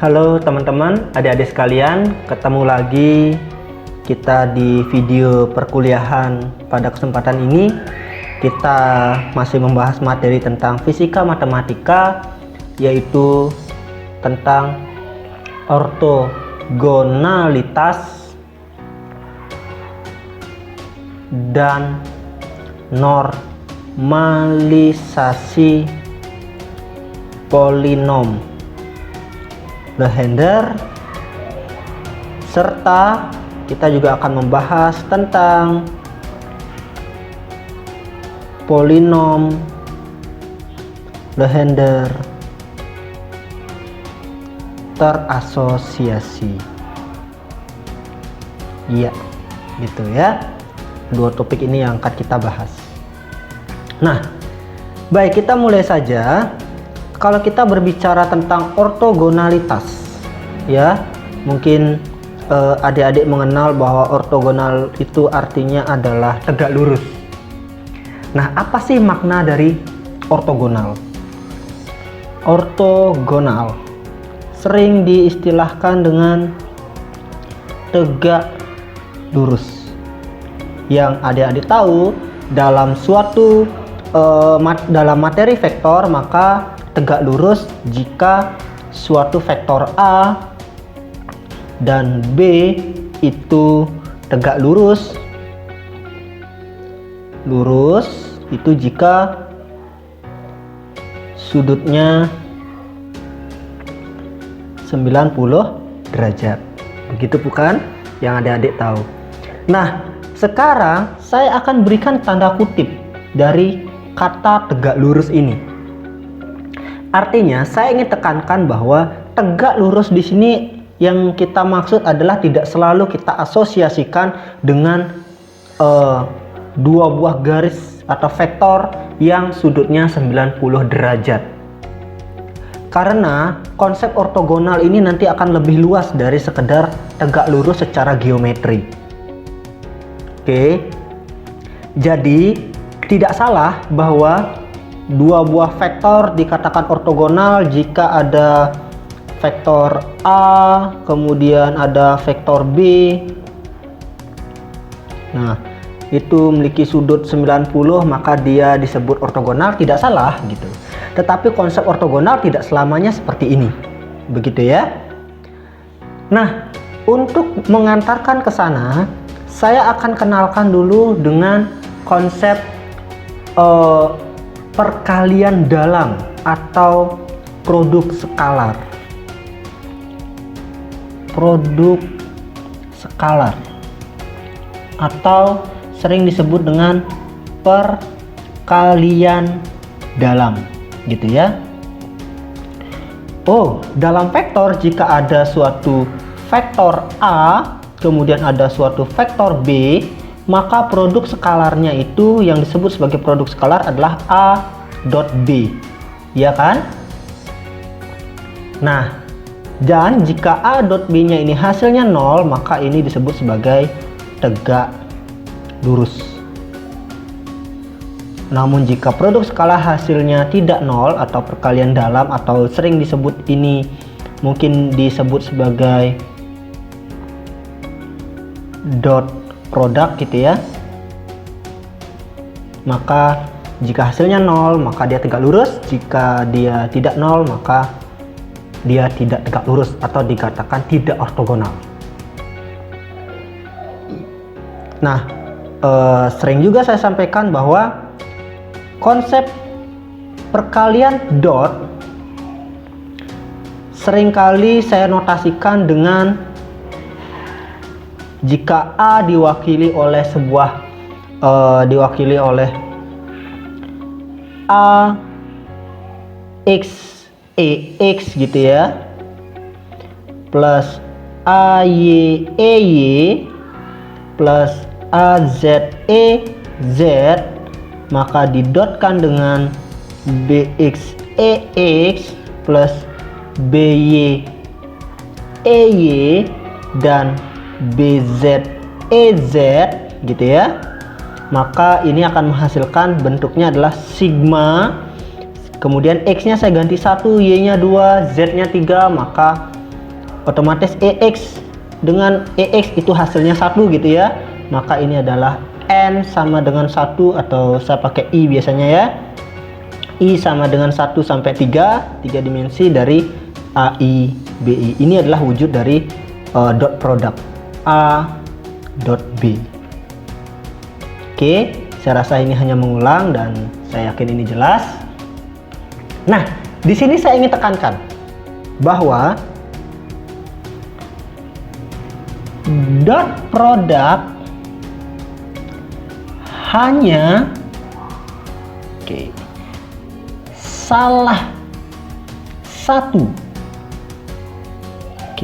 Halo teman-teman, adik-adik sekalian, ketemu lagi kita di video perkuliahan. Pada kesempatan ini kita masih membahas materi tentang fisika matematika, yaitu tentang ortogonalitas dan normalisasi polinom Legendre, serta kita juga akan membahas tentang polinom Legendre terasosiasi. Iya, gitu ya. Dua topik ini yang akan kita bahas. Nah, baik, kita mulai saja. Kalau kita berbicara tentang ortogonalitas, ya, mungkin adik-adik mengenal bahwa ortogonal itu artinya adalah tegak lurus. Nah, apa sih makna dari ortogonal? Ortogonal sering diistilahkan dengan tegak lurus. Yang adik-adik tahu, dalam suatu dalam materi vektor, maka tegak lurus jika suatu vektor A dan B itu tegak lurus itu jika sudutnya 90 derajat. Begitu bukan yang adik-adik tahu? Nah, sekarang saya akan berikan tanda kutip dari kata tegak lurus ini. Artinya, saya ingin tekankan bahwa tegak lurus di sini yang kita maksud adalah tidak selalu kita asosiasikan dengan dua buah garis atau vektor yang sudutnya 90 derajat. Karena konsep ortogonal ini nanti akan lebih luas dari sekedar tegak lurus secara geometri. Oke. Jadi, tidak salah bahwa dua buah vektor dikatakan ortogonal jika ada vektor A, kemudian ada vektor B. Nah, itu memiliki sudut 90, maka dia disebut ortogonal, tidak salah gitu. Tetapi konsep ortogonal tidak selamanya seperti ini. Begitu ya. Nah, untuk mengantarkan ke sana, saya akan kenalkan dulu dengan konsep perkalian dalam atau produk skalar. Produk skalar atau sering disebut dengan perkalian dalam, gitu ya. Oh, dalam vektor jika ada suatu vektor A, kemudian ada suatu vektor B, maka produk skalarnya itu yang disebut sebagai produk skalar adalah A dot B, ya kan? Nah, dan jika A dot B nya ini hasilnya 0, maka ini disebut sebagai tegak lurus. Namun jika produk skalar hasilnya tidak 0 atau perkalian dalam, atau sering disebut ini mungkin disebut sebagai dot produk gitu ya, maka jika hasilnya 0 maka dia tegak lurus, jika dia tidak 0 maka dia tidak tegak lurus atau dikatakan tidak ortogonal. Nah, sering juga saya sampaikan bahwa konsep perkalian dot seringkali saya notasikan dengan jika A diwakili oleh A X E X gitu ya, plus A Y E Y plus A Z E Z, maka didotkan dengan B X E X plus B Y E Y dan BZEZ gitu ya, maka ini akan menghasilkan bentuknya adalah sigma, kemudian X nya saya ganti 1, Y nya 2, Z nya 3, maka otomatis EX dengan EX itu hasilnya 1 gitu ya. Maka ini adalah N sama dengan 1, atau saya pakai I biasanya ya. I sama dengan 1 sampai 3 dimensi dari AI BI. Ini adalah wujud dari dot product A dot B. Oke, saya rasa ini hanya mengulang dan saya yakin ini jelas. Nah, di sini saya ingin tekankan bahwa dot product hanya salah satu.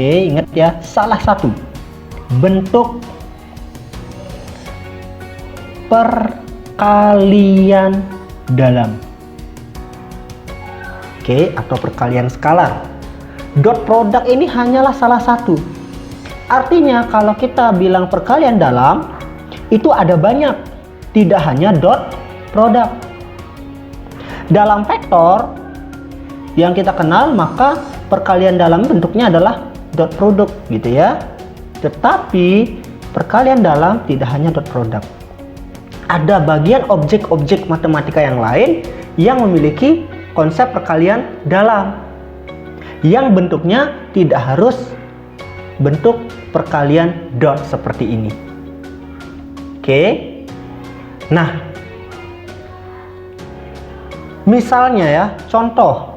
Ingat ya, salah satu bentuk perkalian dalam. Atau perkalian skalar. Dot product ini hanyalah salah satu. Artinya kalau kita bilang perkalian dalam, itu ada banyak, tidak hanya dot product. Dalam vektor yang kita kenal, maka perkalian dalam bentuknya adalah dot product gitu ya. Tetapi perkalian dalam tidak hanya dot product. Ada bagian objek-objek matematika yang lain yang memiliki konsep perkalian dalam, yang bentuknya tidak harus bentuk perkalian dot seperti ini. Nah, misalnya ya, contoh,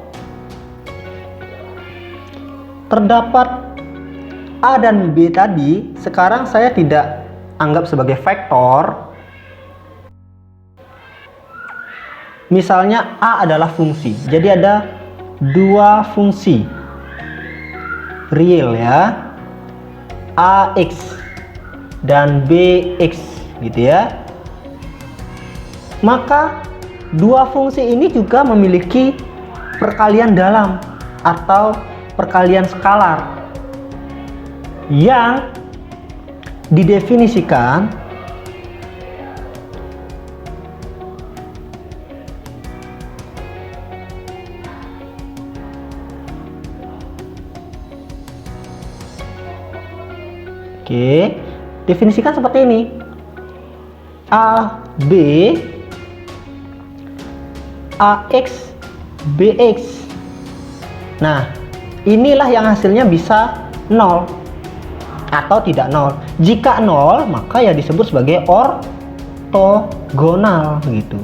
terdapat A dan B tadi, sekarang saya tidak anggap sebagai vektor. Misalnya A adalah fungsi, jadi ada dua fungsi real ya, AX dan BX gitu ya. Maka dua fungsi ini juga memiliki perkalian dalam atau perkalian skalar yang didefinisikan definisikan seperti ini. AB AX BX. Nah, inilah yang hasilnya bisa 0 atau tidak 0. Jika 0, maka ya disebut sebagai ortogonal gitu.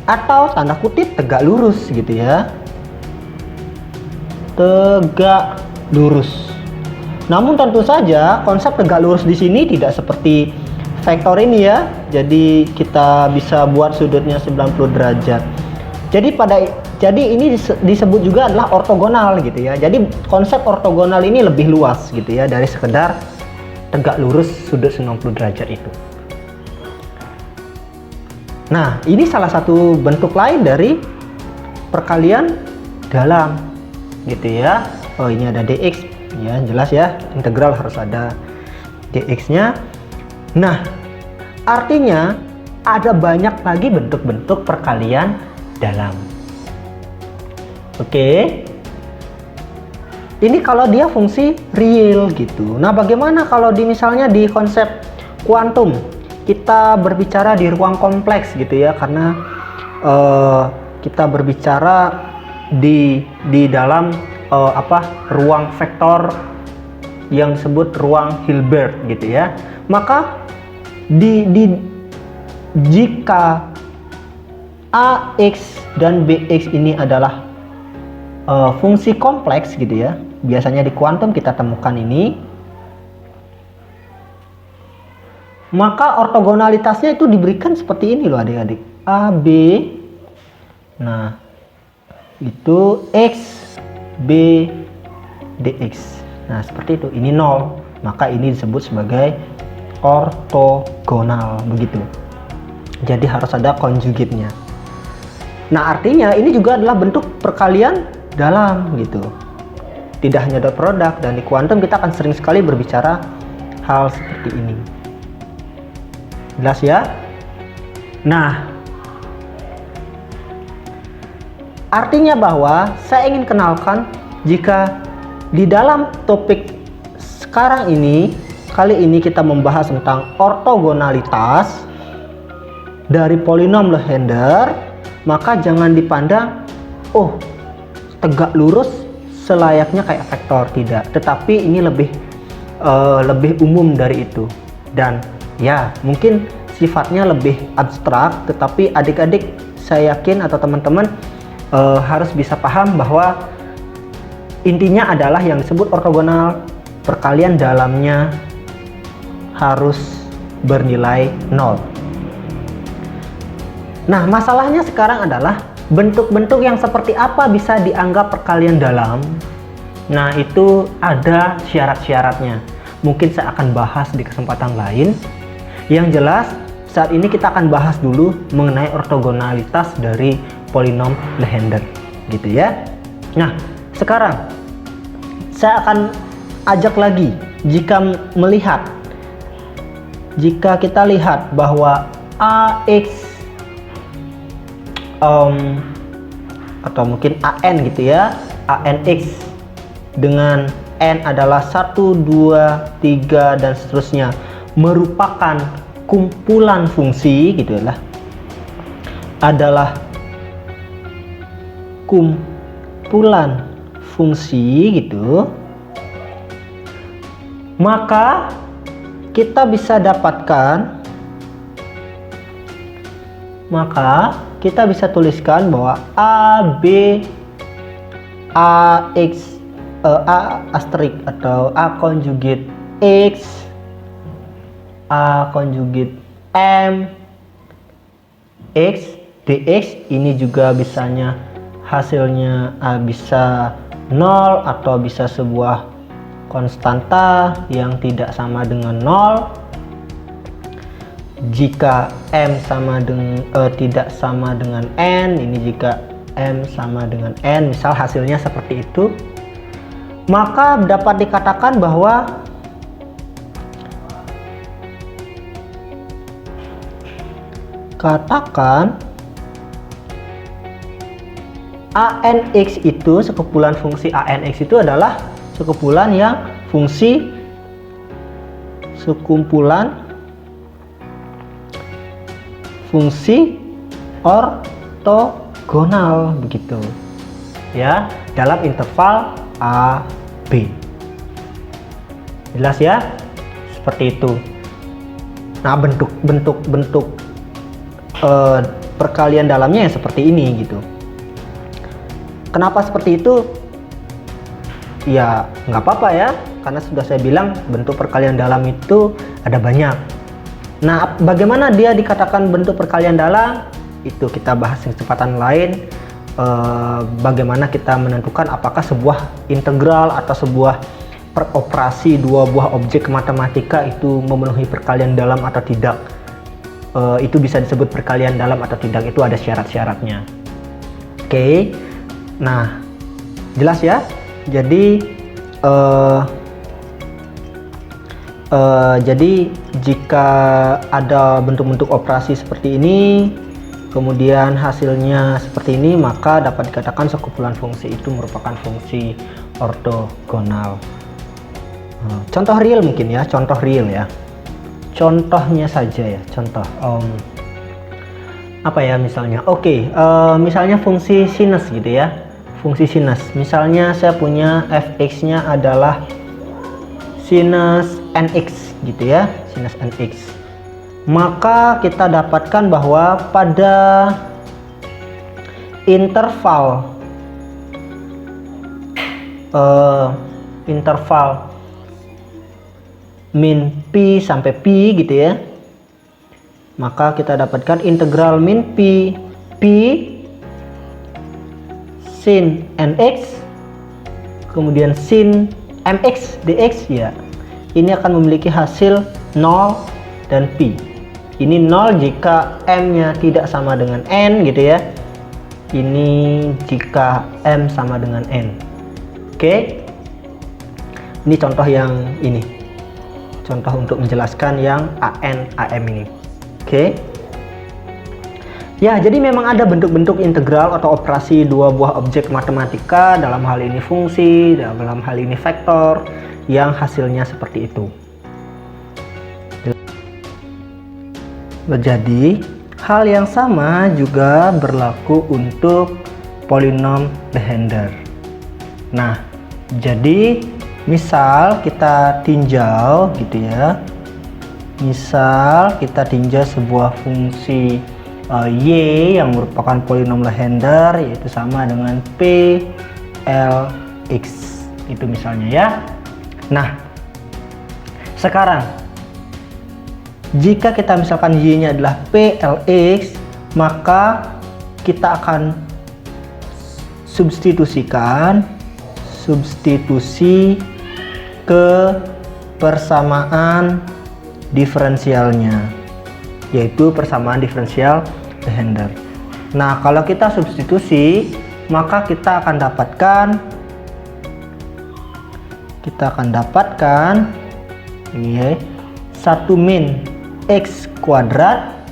Atau tanda kutip tegak lurus gitu ya. Tegak lurus. Namun tentu saja konsep tegak lurus di sini tidak seperti vektor ini ya. Jadi kita bisa buat sudutnya 90 derajat. Jadi ini disebut juga adalah ortogonal gitu ya. Jadi konsep ortogonal ini lebih luas gitu ya dari sekedar tegak lurus sudut 90 derajat itu. Nah, ini salah satu bentuk lain dari perkalian dalam gitu ya. Oh, ini ada dx ya, jelas ya, integral harus ada dx-nya. Nah, artinya ada banyak lagi bentuk-bentuk perkalian dalam. Ini kalau dia fungsi real gitu. Nah, bagaimana kalau misalnya di konsep kuantum kita berbicara di ruang kompleks gitu ya, karena kita berbicara di dalam ruang vektor yang disebut ruang Hilbert gitu ya. Maka jika AX dan BX ini adalah fungsi kompleks gitu ya, biasanya di kuantum kita temukan ini, maka ortogonalitasnya itu diberikan seperti ini loh adik-adik. AB, nah itu X B dx. Nah, seperti itu. Ini 0, maka ini disebut sebagai ortogonal begitu. Jadi harus ada konjugatnya. Nah, artinya ini juga adalah bentuk perkalian dalam gitu. Tidak hanya dot product, dan di kuantum kita akan sering sekali berbicara hal seperti ini. Jelas ya? Nah, artinya bahwa saya ingin kenalkan, jika di dalam topik sekarang ini, kali ini kita membahas tentang ortogonalitas dari polinom Legendre. Maka jangan dipandang, oh tegak lurus selayaknya kayak vektor, tidak. Tetapi ini lebih umum dari itu. Dan ya mungkin sifatnya lebih abstrak, tetapi adik-adik saya yakin atau teman-teman harus bisa paham bahwa intinya adalah yang disebut ortogonal, perkalian dalamnya harus bernilai 0. Nah, masalahnya sekarang adalah bentuk-bentuk yang seperti apa bisa dianggap perkalian dalam. Nah, itu ada syarat-syaratnya. Mungkin saya akan bahas di kesempatan lain. Yang jelas, saat ini kita akan bahas dulu mengenai ortogonalitas dari polinom Legendre, gitu ya. Nah, sekarang saya akan ajak lagi, jika kita lihat bahwa AX atau mungkin AN gitu ya, ANX dengan N adalah 1, 2, 3 dan seterusnya merupakan kumpulan fungsi gitu ya, adalah kumpulan fungsi gitu, maka kita bisa tuliskan bahwa A, B, AX, A astrik atau A konjugit X, A konjugit M, X, DX ini juga bisanya hasilnya bisa 0 atau bisa sebuah konstanta yang tidak sama dengan 0. Jika M tidak sama dengan N, ini jika M sama dengan N, misal hasilnya seperti itu, maka dapat dikatakan bahwa ANX itu, sekumpulan fungsi ANX itu adalah sekumpulan yang fungsi ortogonal begitu ya, dalam interval A, B. Jelas ya? Seperti itu. Nah, bentuk perkalian dalamnya yang seperti ini gitu. Kenapa seperti itu? Ya nggak apa-apa ya, karena sudah saya bilang bentuk perkalian dalam itu ada banyak. Nah, bagaimana dia dikatakan bentuk perkalian dalam? Itu kita bahas di kesempatan lain. Bagaimana kita menentukan apakah sebuah integral atau sebuah peroperasi dua buah objek matematika itu memenuhi perkalian dalam atau tidak. Itu bisa disebut perkalian dalam atau tidak, itu ada syarat-syaratnya. Oke. Nah, jelas ya. Jadi jika ada bentuk-bentuk operasi seperti ini, kemudian hasilnya seperti ini, maka dapat dikatakan sekumpulan fungsi itu merupakan fungsi ortogonal. Contoh real mungkin ya, contohnya saja ya, apa ya misalnya, misalnya fungsi sinus gitu ya, fungsi sinus. Misalnya saya punya fx-nya adalah sinus nx gitu ya, sinus nx. Maka kita dapatkan bahwa pada interval min pi sampai pi gitu ya, maka kita dapatkan integral min pi sin nx kemudian sin mx dx ya, ini akan memiliki hasil 0 dan pi. Ini 0 jika m nya tidak sama dengan n gitu ya, ini jika m sama dengan n. Oke, ini contoh yang ini, contoh untuk menjelaskan yang am ini. Oke. Ya, jadi memang ada bentuk-bentuk integral atau operasi dua buah objek matematika, dalam hal ini fungsi, dalam hal ini vektor, yang hasilnya seperti itu. Jadi, hal yang sama juga berlaku untuk polinom Legendre. Nah, jadi misal kita tinjau gitu ya. Misal kita tinjau sebuah fungsi y yang merupakan polinom Legendre, yaitu sama dengan p Lx itu misalnya ya. Nah, sekarang jika kita misalkan y nya adalah p Lx, maka kita akan substitusi ke persamaan diferensialnya, yaitu persamaan diferensial Legendre. Nah, kalau kita substitusi, maka kita akan dapatkan ini ya, 1 min x kuadrat.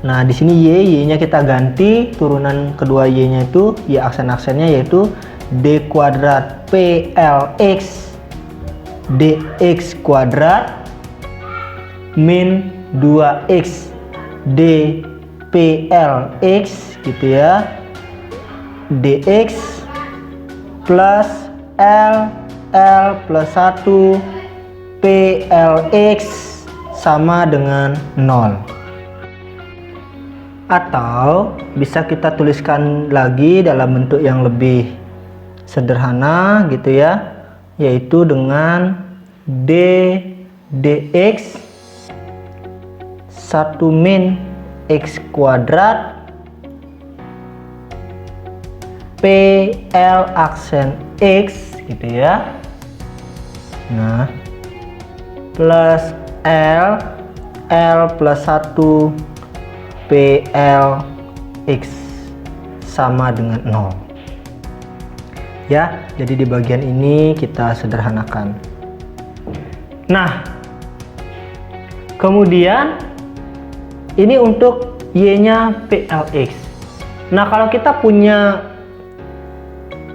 Nah, di sini y-nya kita ganti, turunan kedua y-nya itu y aksen-aksennya yaitu d kuadrat plx dx kuadrat min 2x dplx gitu ya, dx plus l plus 1 plx sama dengan 0. Atau bisa kita tuliskan lagi dalam bentuk yang lebih sederhana gitu ya, yaitu dengan dx 1 min x kuadrat pl aksen x gitu ya. Nah, plus l plus 1 plx sama dengan 0 ya. Jadi di bagian ini kita sederhanakan. Nah, kemudian ini untuk y-nya plx. Nah, kalau kita punya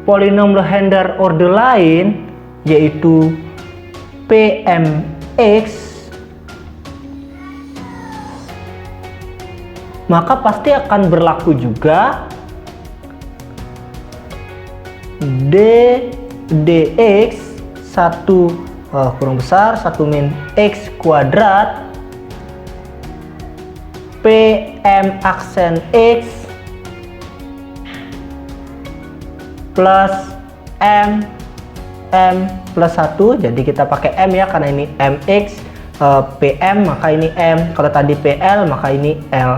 polinom Legendre order lain yaitu pmx, maka pasti akan berlaku juga dx 1 kurang besar 1 min x kuadrat pm aksen x plus m plus 1. Jadi kita pakai m ya, karena ini mx, pm maka ini m, kalau tadi pl maka ini l.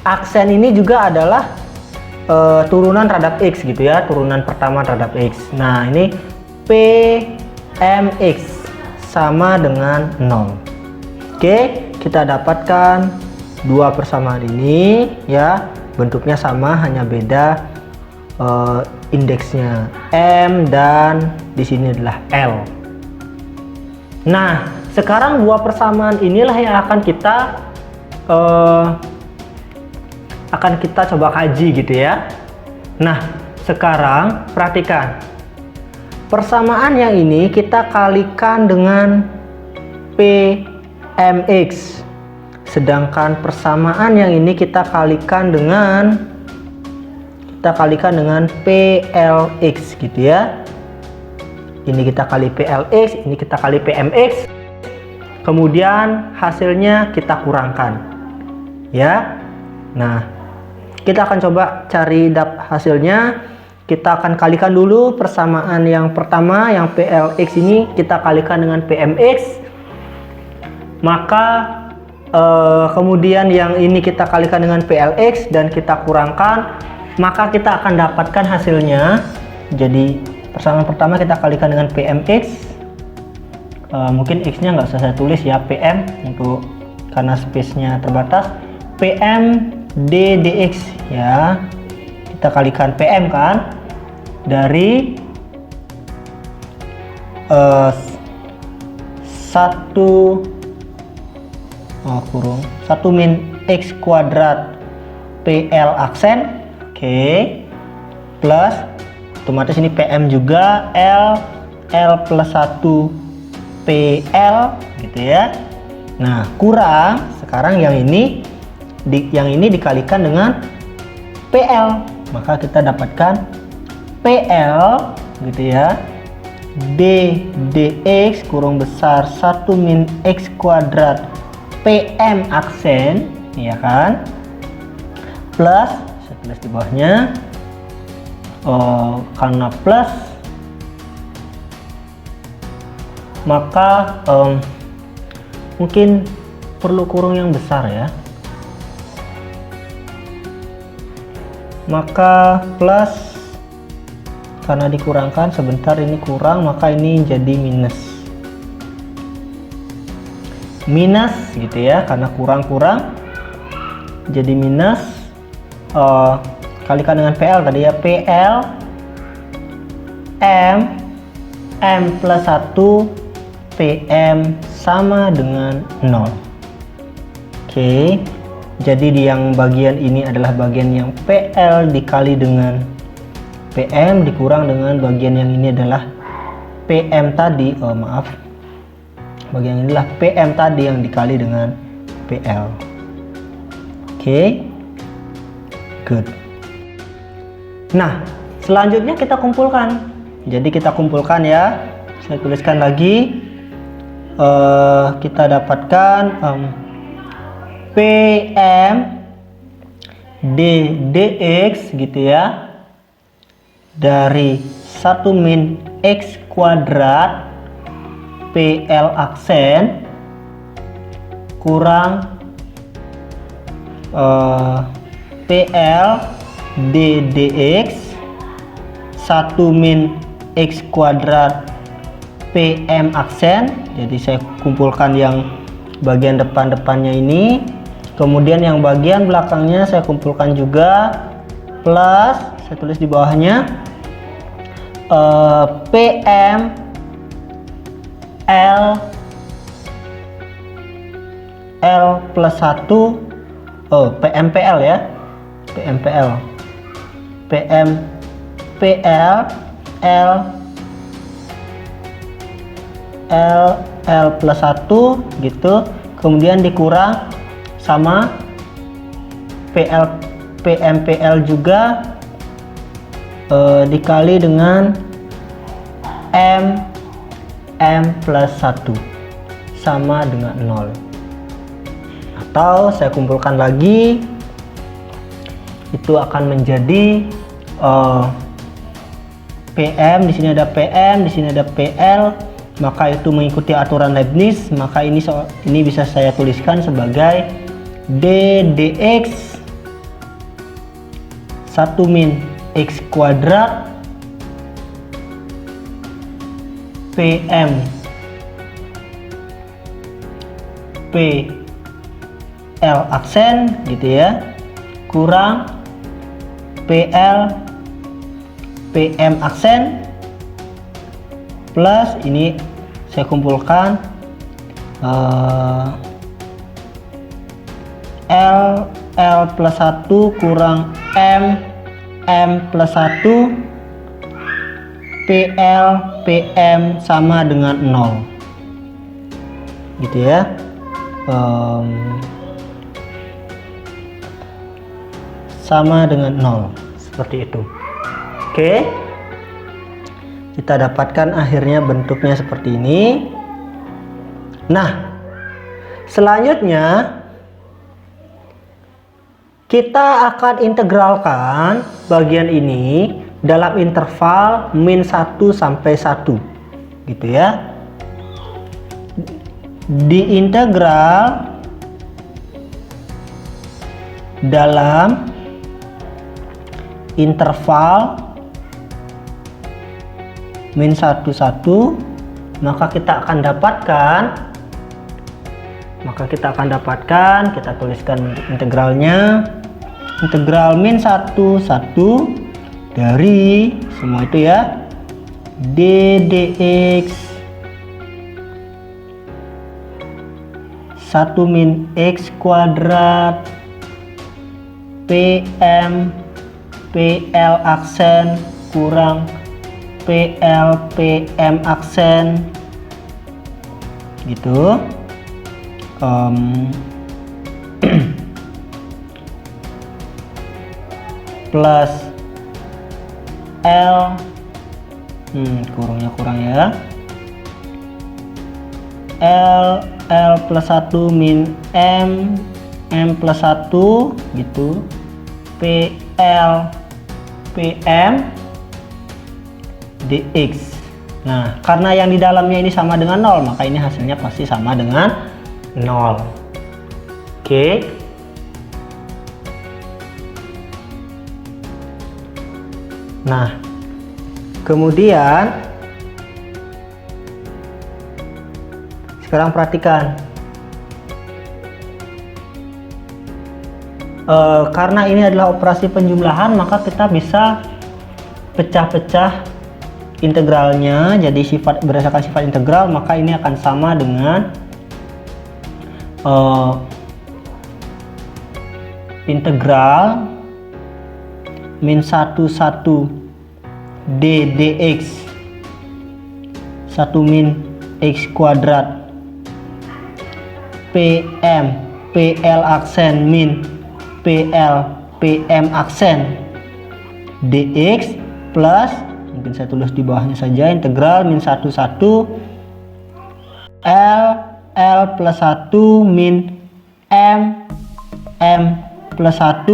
Aksen ini juga adalah turunan terhadap x gitu ya, turunan pertama terhadap x. Nah, ini pmx sama dengan 0. Oke, kita dapatkan dua persamaan ini ya, bentuknya sama hanya beda indeksnya m dan di sini adalah l. Nah, sekarang dua persamaan inilah yang akan kita coba kaji gitu ya. Nah, sekarang perhatikan persamaan yang ini kita kalikan dengan pmx, sedangkan persamaan yang ini kita kalikan dengan plx gitu ya. Ini kita kali plx, ini kita kali pmx, kemudian hasilnya kita kurangkan ya. Nah, kita akan coba cari hasilnya. Kita akan kalikan dulu persamaan yang pertama, yang plx ini kita kalikan dengan pmx, maka kemudian yang ini kita kalikan dengan plx dan kita kurangkan, maka kita akan dapatkan hasilnya. Jadi persamaan pertama kita kalikan dengan pmx, mungkin x nya nggak usah saya tulis ya, pm untuk karena space nya terbatas, pm dx ya, kita kalikan pm kan, dari 1 min X kuadrat PL aksen, oke, plus otomatis ini PM juga, L plus 1 PL gitu ya. Nah, kurang sekarang yang ini dikalikan dengan PL, maka kita dapatkan PL gitu ya, D dx kurang besar 1 min X kuadrat PM aksen, ya kan, plus, saya tulis di bawahnya, karena plus maka mungkin perlu kurung yang besar ya, maka plus karena dikurangkan sebentar, ini kurang maka ini jadi minus gitu ya, karena kurang jadi minus, kalikan dengan PL tadi ya, PL M plus 1 PM sama dengan 0. Oke, jadi di yang bagian ini adalah bagian yang PL dikali dengan PM dikurang dengan bagian yang ini adalah PM tadi, bagian ini adalah PM tadi yang dikali dengan PL. Oke, good. Nah, selanjutnya kita kumpulkan. Jadi kita kumpulkan ya, saya tuliskan lagi, kita dapatkan PM dx gitu ya, dari 1 min X kuadrat PL aksen kurang PL D dx 1 min X kuadrat PM aksen. Jadi saya kumpulkan yang bagian depannya ini, kemudian yang bagian belakangnya saya kumpulkan juga, plus saya tulis di bawahnya PM L plus 1, PMPL ya, PMPL L plus 1 gitu, kemudian dikurang sama PMPL juga, dikali dengan M plus 1 sama dengan 0. Atau saya kumpulkan lagi, itu akan menjadi PM, di sini ada PM, di sini ada PL, maka itu mengikuti aturan Leibniz, maka ini bisa saya tuliskan sebagai D dx 1 min X kuadrat PM PL aksen gitu ya, kurang PL PM aksen, plus ini saya kumpulkan L plus 1 kurang M plus 1 PL PM sama dengan 0 gitu ya. Sama dengan 0 seperti itu. Oke, kita dapatkan akhirnya bentuknya seperti ini. Nah, selanjutnya kita akan integralkan bagian ini dalam interval min 1 sampai 1 gitu ya. Diintegral dalam interval min 1 1, maka kita akan dapatkan, kita tuliskan integralnya, integral min 1 1 dari semua itu ya, D dx 1 min X kuadrat PM PL aksen kurang PL PM aksen gitu. Plus L kurangnya kurang ya, L plus 1 min M plus 1 gitu, PL PM dx. Nah, karena yang di dalamnya ini sama dengan 0, maka ini hasilnya pasti sama dengan 0. Oke. Nah, kemudian sekarang perhatikan, karena ini adalah operasi penjumlahan, maka kita bisa pecah-pecah integralnya jadi berdasarkan sifat integral, maka ini akan sama dengan integral min 1 d dx 1 min x kuadrat PM PL aksen min PL PM aksen dx plus, mungkin saya tulis di bawahnya saja, integral min 1 L plus 1 min M plus 1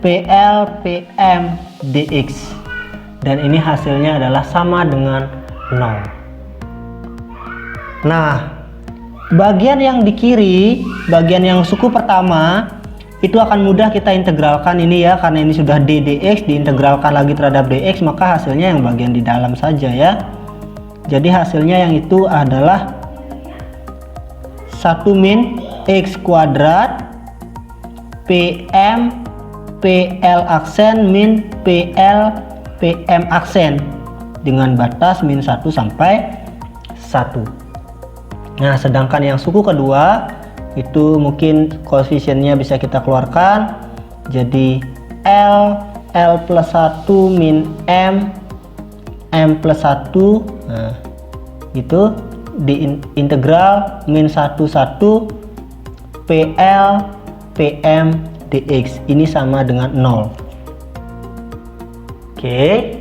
PL PM dx, dan ini hasilnya adalah sama dengan 0. Nah, bagian yang di kiri, bagian yang suku pertama itu akan mudah kita integralkan ini ya, karena ini sudah d dx, diintegralkan lagi terhadap dx, maka hasilnya yang bagian di dalam saja ya. Jadi hasilnya yang itu adalah 1 min x kuadrat PM PL aksen min PL PM aksen dengan batas min 1 sampai 1. Nah, sedangkan yang suku kedua itu mungkin koefisiennya bisa kita keluarkan jadi L plus 1 min M plus 1. Nah, itu di integral min 1 PL PM dx, ini sama dengan 0. Oke.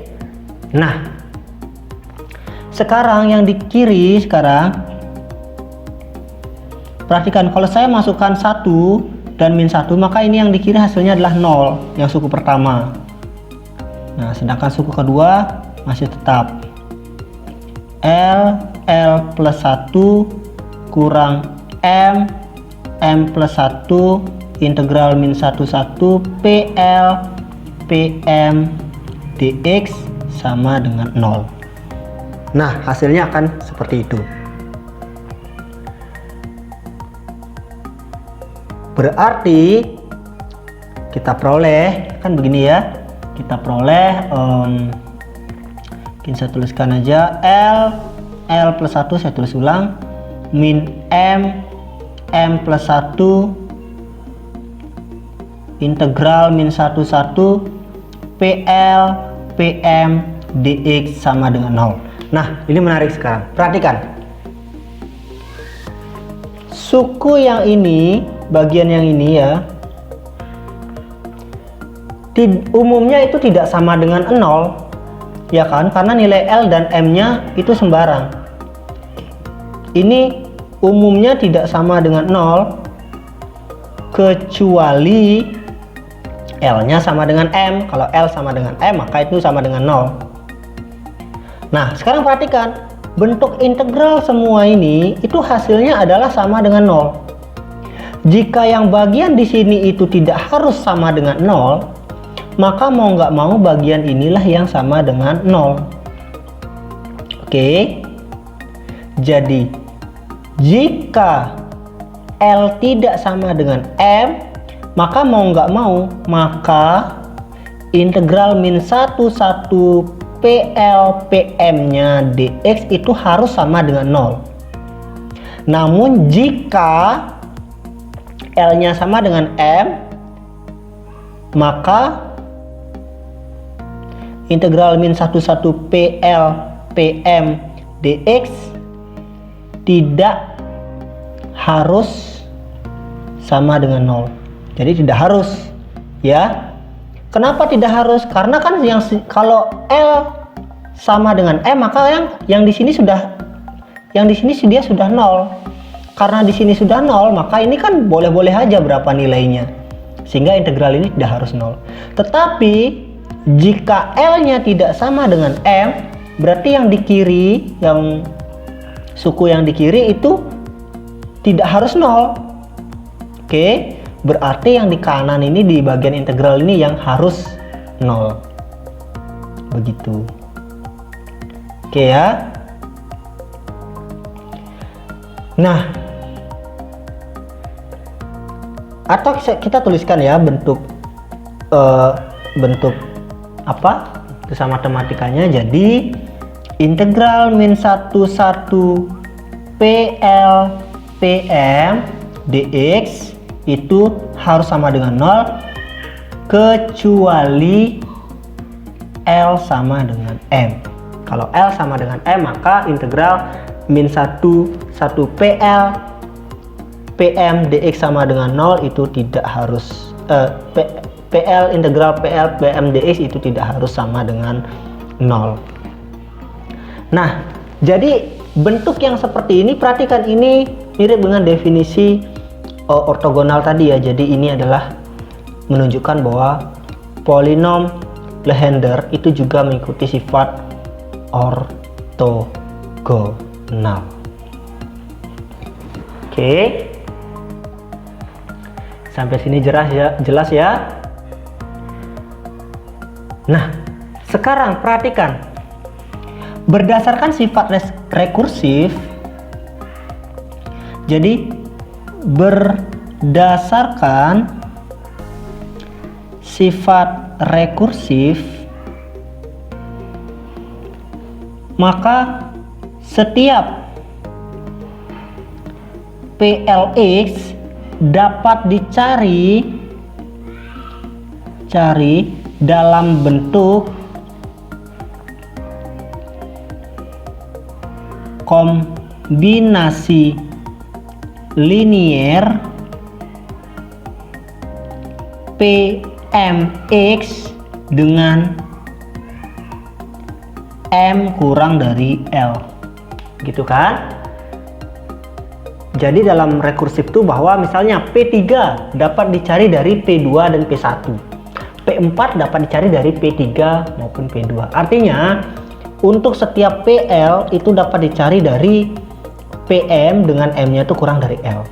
Nah, sekarang yang di kiri, sekarang perhatikan, kalau saya masukkan 1 dan min 1, maka ini yang di kiri hasilnya adalah 0, yang suku pertama. Nah, sedangkan suku kedua masih tetap L plus 1 kurang M plus 1 integral min 1 PL PM dx sama dengan 0. Nah, hasilnya akan seperti itu. Berarti kita peroleh, kan begini ya, kita peroleh mungkin saya tuliskan aja L plus 1, saya tulis ulang, min M plus 1 integral min 1 PL PM dx sama dengan 0. Nah, ini menarik sekarang, perhatikan suku yang ini, bagian yang ini ya, umumnya itu tidak sama dengan 0 ya kan, karena nilai L dan M nya itu sembarang. Ini umumnya tidak sama dengan 0 kecuali L nya sama dengan M. Kalau L sama dengan M, maka itu sama dengan 0. Nah, sekarang perhatikan, bentuk integral semua ini itu hasilnya adalah sama dengan 0. Jika yang bagian di sini itu tidak harus sama dengan 0, maka mau nggak mau bagian inilah yang sama dengan 0. Oke. Jadi, jika L tidak sama dengan M, maka mau nggak mau, maka integral min 1 PL PM nya dx itu harus sama dengan 0. Namun jika L-nya sama dengan M, maka integral min 11 PL PM dx tidak harus sama dengan 0. Jadi tidak harus, ya. Kenapa tidak harus? Karena kan kalau L sama dengan M, maka yang di sini dia sudah 0. Karena di sini sudah 0, maka ini kan boleh-boleh aja berapa nilainya. Sehingga integral ini tidak harus 0. Tetapi jika L-nya tidak sama dengan M, berarti yang di kiri, yang suku yang di kiri itu tidak harus 0. Oke, berarti yang di kanan ini, di bagian integral ini yang harus 0. Begitu. Oke ya. Nah, atau kita tuliskan ya bentuk apa kisah matematikanya. Jadi integral min 11 PL PM dx itu harus sama dengan 0 kecuali L sama dengan M. Kalau L sama dengan M, maka integral min 11 PL PM dx sama dengan 0 itu tidak harus integral PL PM dx itu tidak harus sama dengan 0. Nah, jadi bentuk yang seperti ini, perhatikan, ini mirip dengan definisi ortogonal tadi ya. Jadi ini adalah menunjukkan bahwa polinom Legendre itu juga mengikuti sifat ortogonal. Oke. Sampai sini jelas ya. Nah, sekarang perhatikan. Berdasarkan sifat rekursif, jadi berdasarkan sifat rekursif, maka setiap PLX dapat dicari dalam bentuk kombinasi linier PMX dengan M kurang dari L, gitu kan? Jadi dalam rekursif itu bahwa misalnya P3 dapat dicari dari P2 dan P1, P4 dapat dicari dari P3 maupun P2. Artinya untuk setiap PL itu dapat dicari dari PM dengan M-nya itu kurang dari L.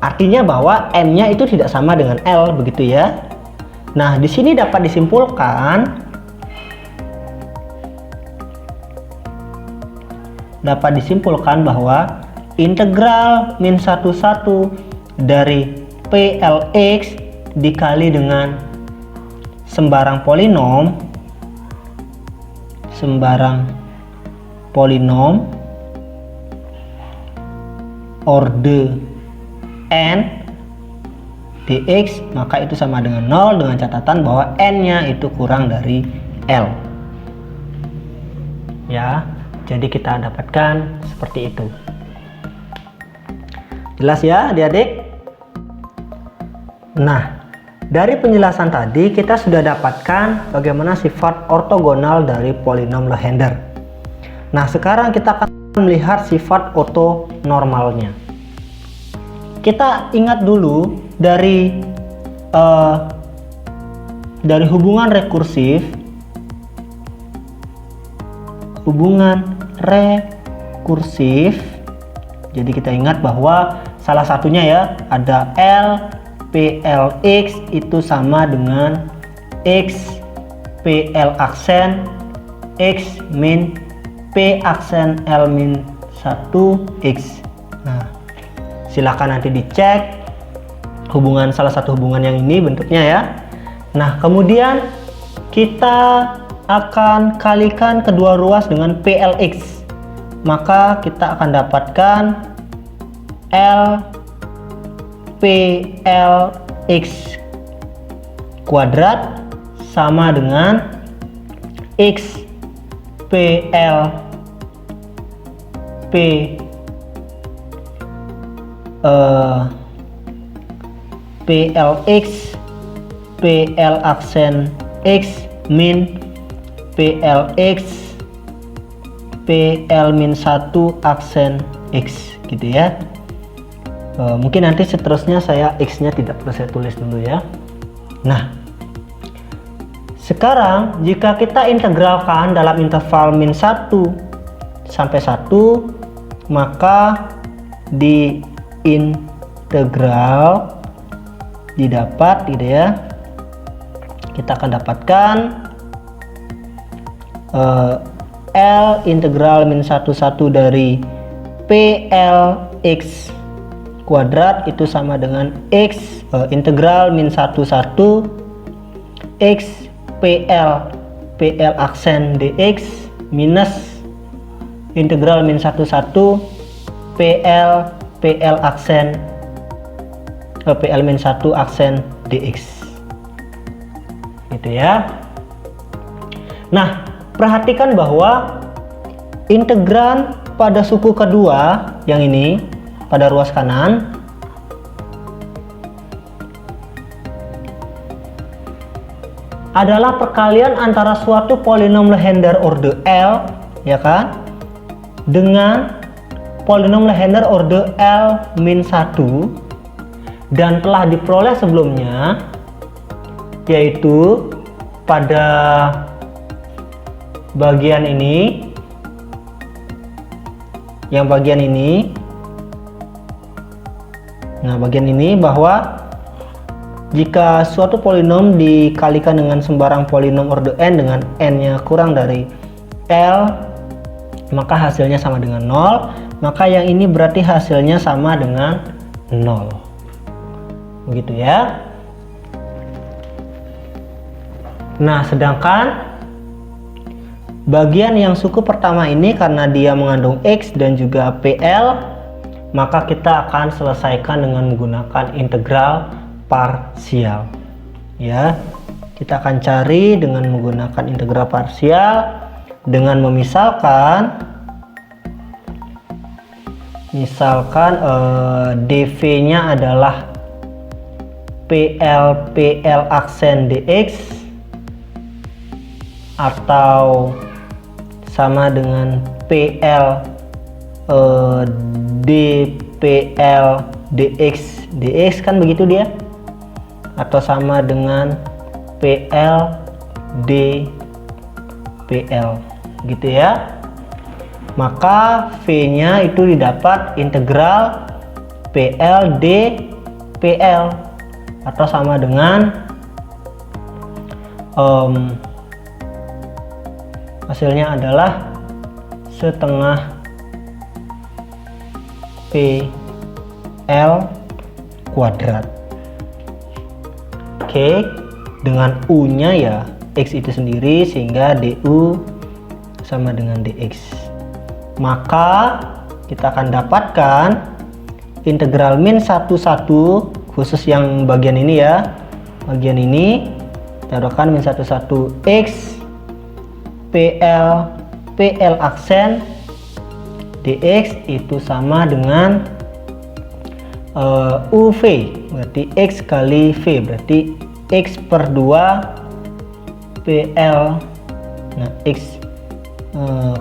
Artinya bahwa M-nya itu tidak sama dengan L, begitu ya. Nah, di sini dapat disimpulkan bahwa integral min 11 dari PLX dikali dengan sembarang polinom orde n dx, maka itu sama dengan 0 dengan catatan bahwa n-nya itu kurang dari L. Ya, jadi kita dapatkan seperti itu. Jelas ya adik-adik? Nah, dari penjelasan tadi kita sudah dapatkan bagaimana sifat ortogonal dari polinom Legendre. Nah, sekarang kita akan melihat sifat ortonormalnya. Kita ingat dulu dari hubungan rekursif. Jadi kita ingat bahwa salah satunya ya ada L PLX itu sama dengan X PL aksen X min P aksen L min 1X. Nah, silahkan nanti dicek salah satu hubungan yang ini bentuknya ya. Nah, kemudian kita akan kalikan kedua ruas dengan PLX, maka kita akan dapatkan L PL X kuadrat sama dengan X PL PLX PL aksen X min PLX PL min 1 aksen X gitu ya. Mungkin nanti seterusnya X nya tidak perlu saya tulis dulu ya. Nah, sekarang jika kita integralkan dalam interval min 1 sampai 1, maka di integral didapat gitu ya, kita akan dapatkan L integral min 1 dari PLX kuadrat itu sama dengan X integral min 1 X PL aksen DX minus integral min 1 PL aksen PL min 1 aksen DX gitu ya. Nah, perhatikan bahwa integran pada suku kedua yang ini pada ruas kanan adalah perkalian antara suatu polinom Legendre orde L ya kan dengan polinom Legendre orde L min 1 dan telah diperoleh sebelumnya, yaitu pada bagian ini, yang bagian ini. Nah, bagian ini bahwa jika suatu polinom dikalikan dengan sembarang polinom orde n dengan n-nya kurang dari L, maka hasilnya sama dengan 0. Maka yang ini berarti hasilnya sama dengan 0. Begitu ya. Nah, sedangkan bagian yang suku pertama ini karena dia mengandung X dan juga PL, maka kita akan selesaikan dengan menggunakan integral parsial ya. Kita akan cari dengan menggunakan integral parsial dengan misalkan dv nya adalah PL aksen DX atau sama dengan PL DPL DX kan begitu dia, atau sama dengan PL DPL gitu ya. Maka V nya itu didapat integral PL DPL atau sama dengan hasilnya adalah setengah PL kuadrat. Oke, dengan U nya ya X itu sendiri, sehingga DU sama dengan DX. Maka kita akan dapatkan integral min 1 khusus yang bagian ini ya, bagian ini taruhkan min 1 X PL aksen DX itu sama dengan UV, berarti X kali V, berarti X per 2 PL, nah X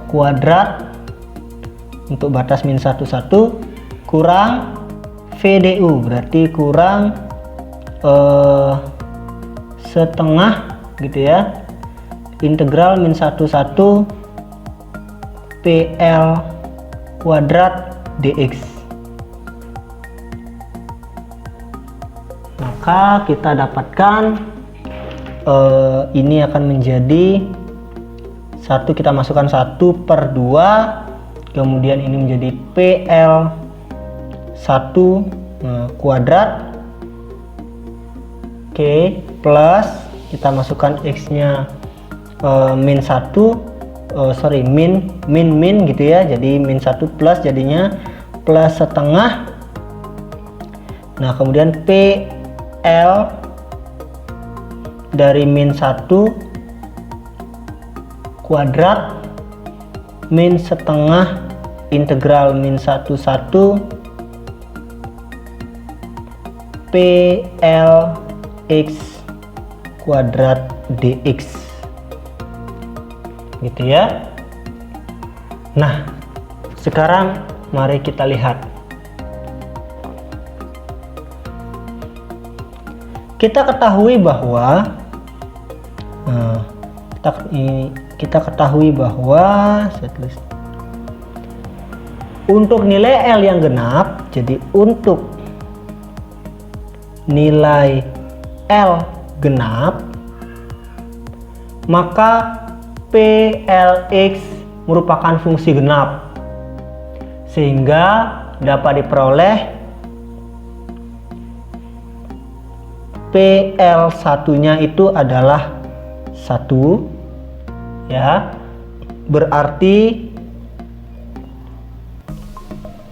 kuadrat untuk batas min 1 kurang VDU, berarti kurang setengah gitu ya, integral min 1 PL kuadrat DX. Maka kita dapatkan ini akan menjadi kita masukkan 1 per 2, kemudian ini menjadi PL 1 kuadrat, oke, plus kita masukkan X nya min 1 min gitu ya, jadi min 1 plus jadinya plus setengah. Nah kemudian PL dari min 1 kuadrat min setengah integral min 1 PL X kuadrat dx gitu ya. Nah sekarang mari kita lihat. Kita ketahui bahwa saya tulis untuk nilai L yang genap, jadi untuk nilai L genap maka PLX merupakan fungsi genap sehingga dapat diperoleh PL1 nya itu adalah 1 ya, berarti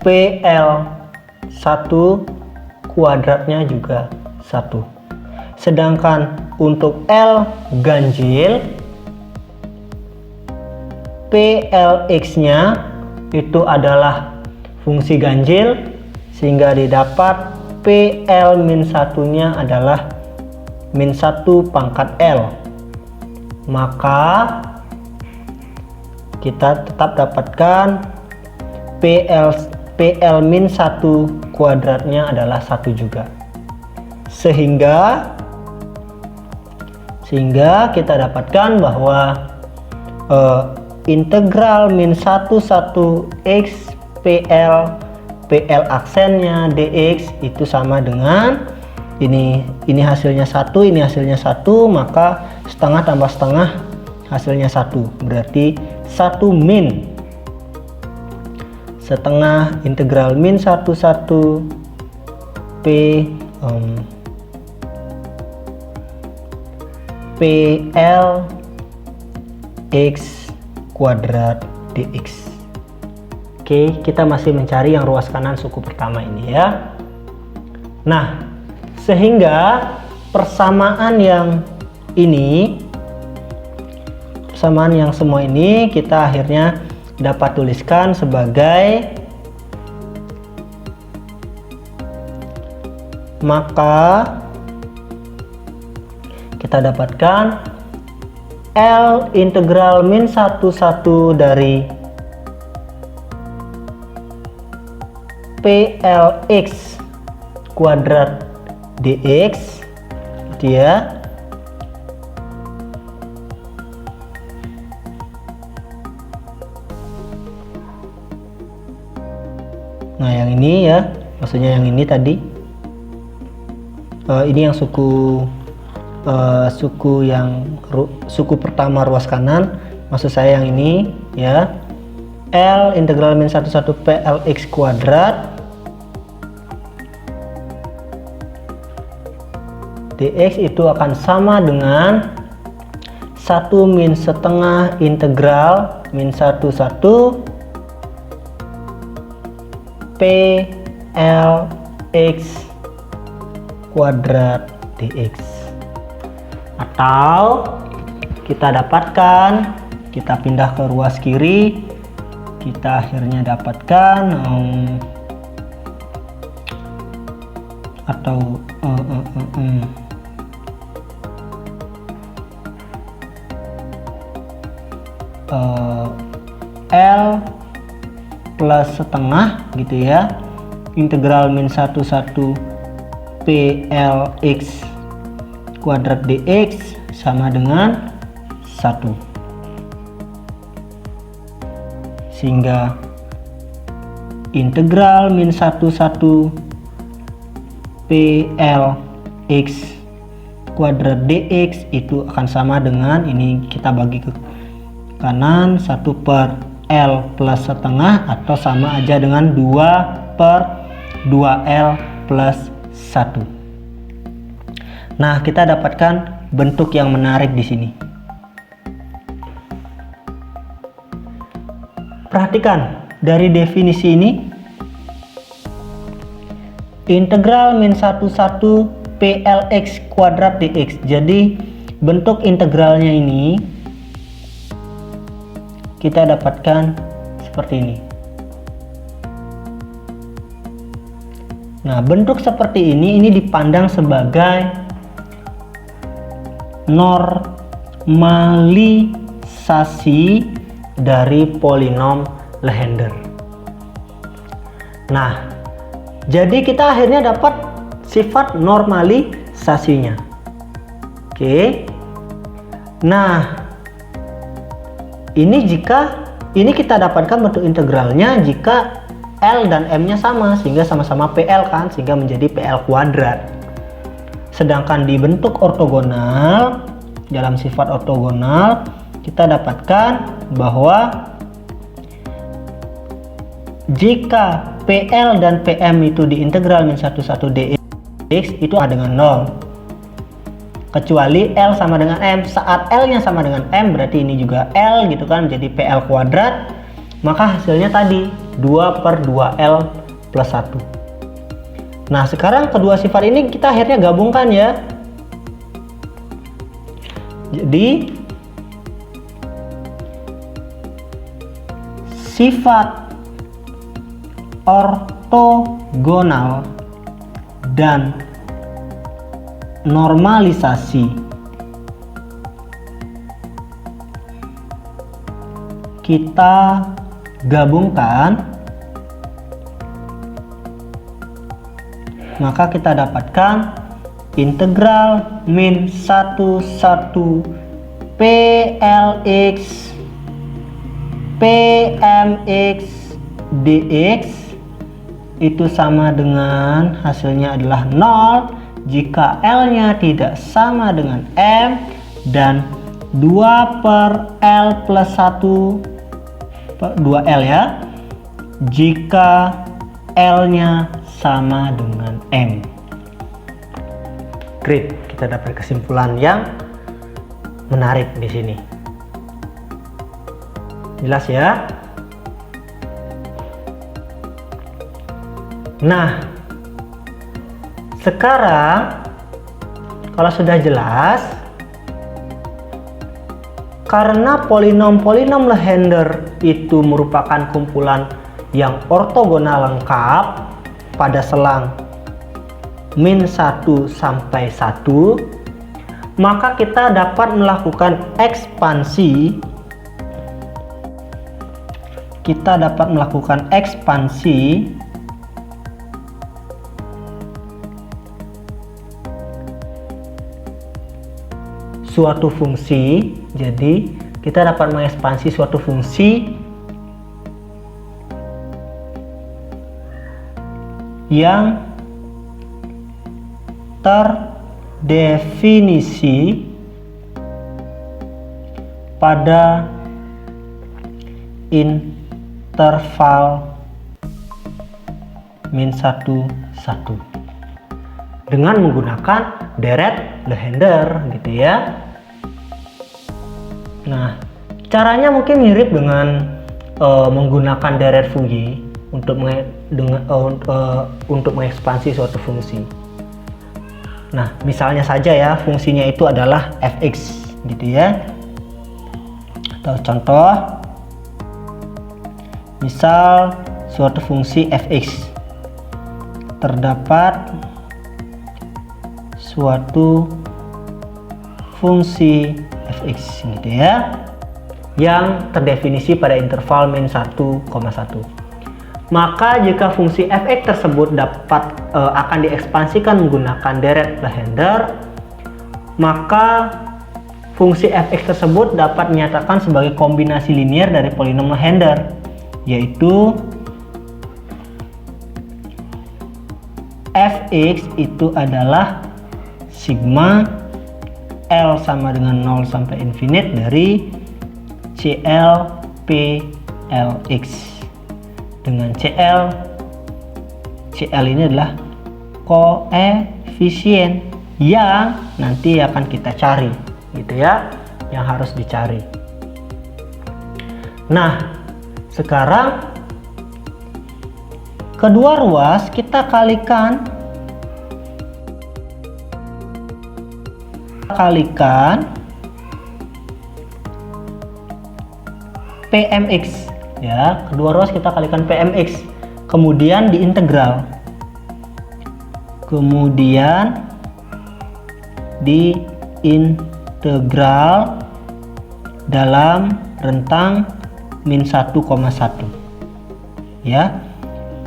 PL1 kuadratnya juga 1. Sedangkan untuk L ganjil PLX nya itu adalah fungsi ganjil sehingga didapat PL min 1 nya adalah min 1 pangkat L. Maka kita tetap dapatkan PL min 1 kuadratnya adalah 1 juga. Sehingga kita dapatkan bahwa integral min 1 X PL aksennya dx itu sama dengan ini hasilnya 1, ini hasilnya 1, maka setengah tambah setengah hasilnya 1, berarti 1 min setengah integral min 1 PL X kuadrat dx. Oke, kita masih mencari yang ruas kanan suku pertama ini ya. Nah, sehingga persamaan yang semua ini kita akhirnya dapat tuliskan sebagai, maka kita dapatkan L integral min 1 dari PLX kuadrat dx gitu ya. Nah yang ini ya, maksudnya yang ini tadi ini yang suku pertama ruas kanan, maksud saya yang ini ya, L integral min 1 PLX kuadrat dx itu akan sama dengan 1 min setengah integral min 1 PLX kuadrat dx. Atau kita dapatkan, kita pindah ke ruas kiri, kita akhirnya dapatkan atau L plus setengah gitu ya, integral min 1 PLX kuadrat dx sama dengan 1, sehingga integral min 1 PLX kuadrat dx itu akan sama dengan ini, kita bagi ke kanan 1 per L plus setengah atau sama aja dengan 2 per 2L plus 1. Nah, kita dapatkan bentuk yang menarik di sini. perhatikan dari definisi ini, integral min 11 PLX kuadrat dx. Jadi bentuk integralnya ini kita dapatkan seperti ini. Nah, bentuk seperti ini dipandang sebagai normalisasi dari polinom Legendre. Nah, jadi kita akhirnya dapat sifat normalisasinya. Oke. Nah, ini kita dapatkan bentuk integralnya jika L dan M-nya sama, sehingga sama-sama PL kan, sehingga menjadi PL kuadrat. Sedangkan di bentuk ortogonal, dalam sifat ortogonal, kita dapatkan bahwa jika PL dan PM itu diintegral min 11 dx itu sama dengan 0. Kecuali L sama dengan M. Saat L-nya sama dengan M, berarti ini juga L gitu kan, menjadi PL kuadrat. Maka hasilnya tadi 2/2L plus 1. Nah, sekarang kedua sifat ini kita akhirnya gabungkan ya. Jadi sifat ortogonal dan normalisasi kita gabungkan, maka kita dapatkan integral min 11 PLX PMX dx itu sama dengan hasilnya adalah 0 jika L-nya tidak sama dengan M, dan 2/L plus 1 2L ya jika L-nya sama dengan M. Great, kita dapat kesimpulan yang menarik di sini. Jelas ya? Nah, sekarang kalau sudah jelas, karena polinom-polinom Legendre itu merupakan kumpulan yang ortogonal lengkap pada selang min 1 sampai 1, maka kita dapat melakukan ekspansi. Suatu fungsi. Jadi kita dapat mengekspansi suatu fungsi yang terdefinisi pada interval min 1, 1 dengan menggunakan deret Legendre gitu ya. Nah, caranya mungkin mirip dengan menggunakan deret Fourier untuk mengekspansi suatu fungsi. Nah, misalnya saja ya, fungsinya itu adalah fx gitu ya. Atau contoh, misal suatu fungsi fx, terdapat suatu fungsi fx gitu ya, yang terdefinisi pada interval min 1,1. Maka jika fungsi fx tersebut akan diekspansikan menggunakan deret Legendre, maka fungsi fx tersebut dapat dinyatakan sebagai kombinasi linier dari polinom Legendre, yaitu fx itu adalah sigma L sama dengan 0 sampai infinite dari CL PLX, dengan CL ini adalah koefisien yang nanti akan kita cari gitu ya, yang harus dicari. Nah, Sekarang kedua ruas kita kalikan PMX ya, kedua ruas kita kalikan PMX, kemudian diintegral, dalam rentang min 1,1 ya.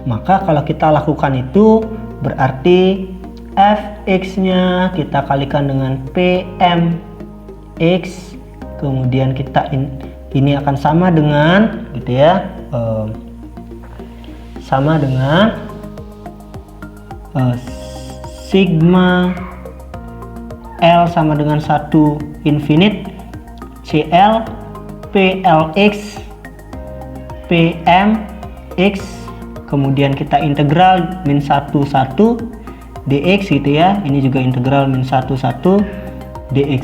Maka kalau kita lakukan itu berarti fx nya kita kalikan dengan pmx, kemudian kita ini akan sama dengan gitu ya, sama dengan sigma L sama dengan 1 infinite CL PLX PMX, kemudian kita integral min 1 dx gitu ya, ini juga integral min 1 dx.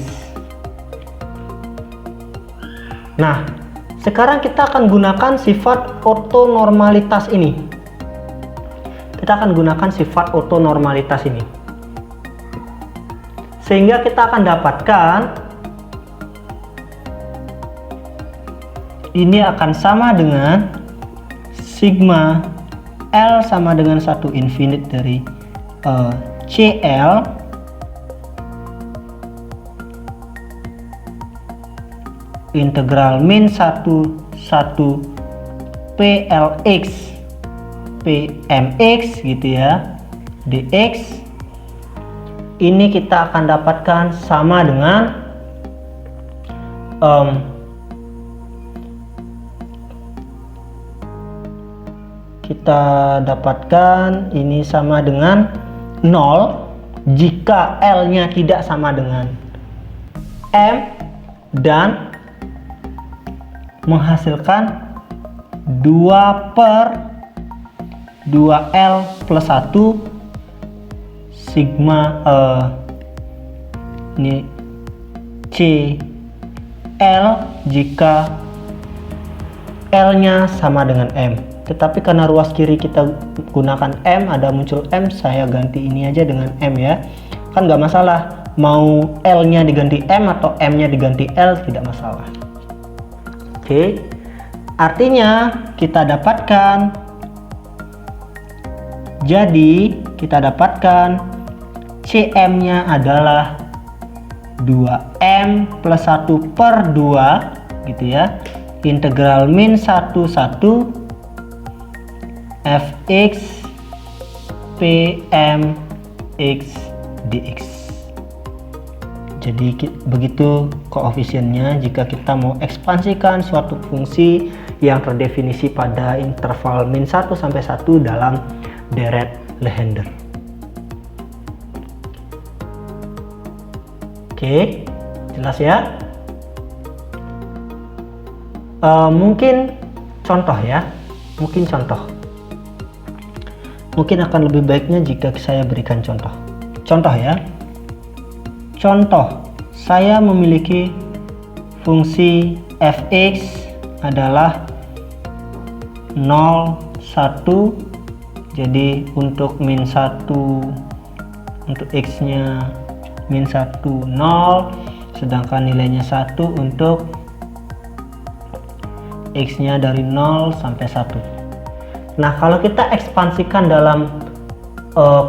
Nah, sekarang kita akan gunakan sifat ortonormalitas ini. Sehingga kita akan dapatkan ini akan sama dengan sigma L sama dengan 1 infinite dari CL integral min 1 PLX PMX gitu ya dx. Ini kita akan dapatkan sama dengan ini sama dengan 0 jika L nya tidak sama dengan M dan menghasilkan 2/2L plus 1 sigma ini CL jika L nya sama dengan M. Tetapi karena ruas kiri kita gunakan M, ada muncul M, saya ganti ini aja dengan M ya, kan nggak masalah mau L nya diganti M atau M nya diganti L, tidak masalah. Oke, artinya kita dapatkan, jadi kita dapatkan CM nya adalah 2M plus 1/2 gitu ya, integral min 1 fx pmx dx. Jadi begitu koefisiennya jika kita mau ekspansikan suatu fungsi yang terdefinisi pada interval min 1 sampai 1 dalam deret Legendre. Oke, jelas ya? Mungkin contoh ya, mungkin akan lebih baiknya jika saya berikan contoh ya. Contoh, saya memiliki fungsi fx adalah 0, 1, jadi untuk min 1 untuk x nya min 1 0, sedangkan nilainya 1 untuk x nya dari 0 sampai 1. Nah, kalau kita ekspansikan dalam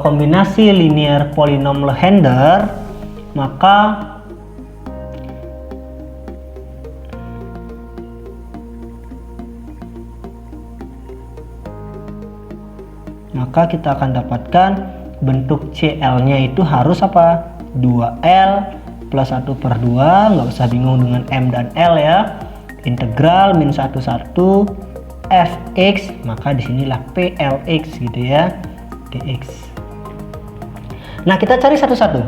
kombinasi linear polinom Legendre, maka kita akan dapatkan bentuk CL-nya itu harus apa? 2L plus 1/2, nggak usah bingung dengan M dan L ya. Integral min 1 fx, maka disinilah PLX gitu ya, dx. Nah, kita cari satu-satu.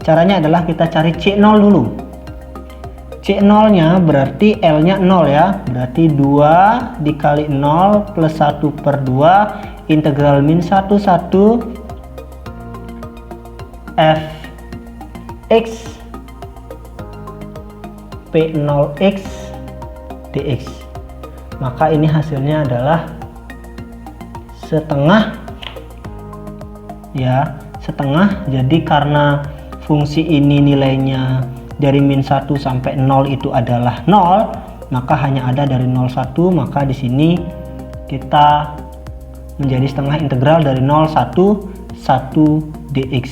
Caranya adalah kita cari C0 dulu. C0 nya berarti L nya 0 ya, berarti 2 dikali 0 plus 1/2 integral min 1 f X P0x dx. Maka ini hasilnya adalah setengah, ya, setengah. Jadi karena fungsi ini nilainya dari min 1 sampai 0 itu adalah 0, maka hanya ada dari 0,1, maka di sini kita menjadi setengah integral dari 0,1 1 dx,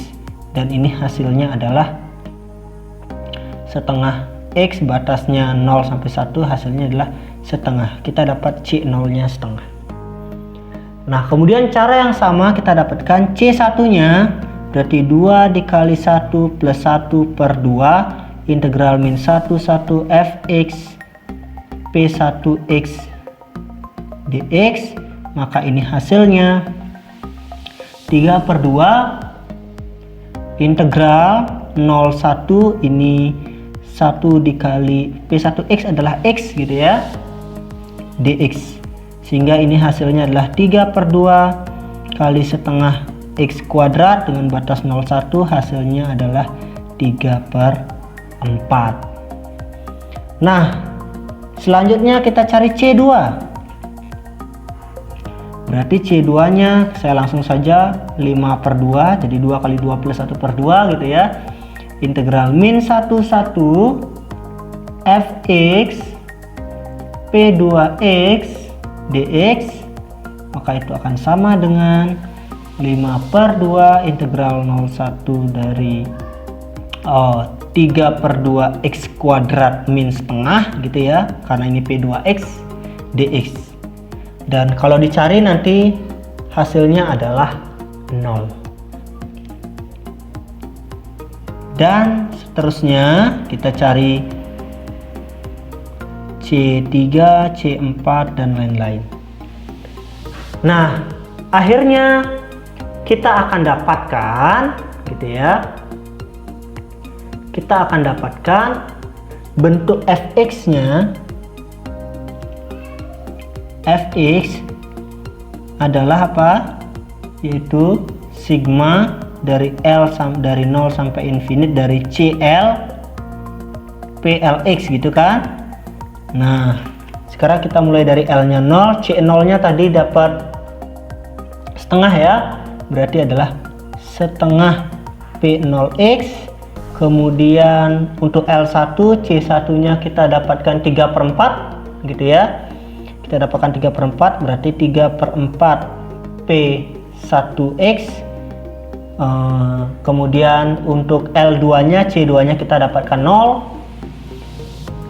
dan ini hasilnya adalah setengah x, batasnya 0 sampai 1, hasilnya adalah setengah. Kita dapat C0 nya setengah. Nah, kemudian cara yang sama kita dapatkan C1 nya, berarti 2 dikali 1 plus 1 per 2 integral min 1 fx P1x dx. Maka ini hasilnya 3 per 2 integral 0,1, ini 1 dikali P1x adalah x gitu ya, dx. Sehingga ini hasilnya adalah 3 per 2 kali setengah x kuadrat dengan batas 0,1, hasilnya adalah 3 per 4. Nah, selanjutnya kita cari C2. Berarti C2 nya saya langsung saja 5 per 2, jadi 2 kali 2 plus 1 per 2 gitu ya, integral min 1 fx P2x dx. Maka itu akan sama dengan 5 per 2 integral 01 dari 3 per 2 x kuadrat min setengah gitu ya, karena ini P2x dx. Dan kalau dicari nanti hasilnya adalah 0. Dan seterusnya kita cari C3, C4 dan lain-lain. Nah, akhirnya kita akan dapatkan gitu ya. Kita akan dapatkan bentuk fx-nya. Fx adalah apa? Yaitu sigma dari dari 0 sampai infinite dari CL PLX gitu kan. Nah, sekarang kita mulai dari L nya 0, C0 nya tadi dapat setengah ya, berarti adalah setengah P0x. Kemudian untuk L1 C1 nya kita dapatkan 3 per 4 gitu ya, kita dapatkan 3 per 4, berarti 3 per 4 P1x. Kemudian untuk L2 nya C2 nya kita dapatkan 0.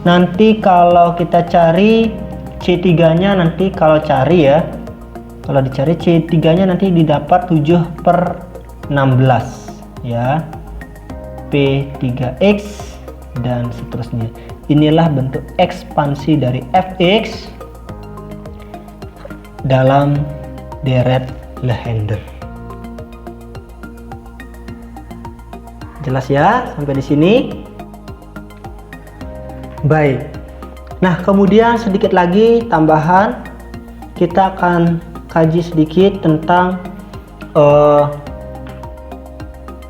Nanti kalau kita cari C3 nya, nanti kalau cari ya, kalau dicari C3 nya nanti didapat 7 per 16 ya, P3x dan seterusnya. Inilah bentuk ekspansi dari fx dalam deret Legendre. Jelas ya sampai di sini? Baik. Nah, kemudian sedikit lagi tambahan, kita akan kaji sedikit tentang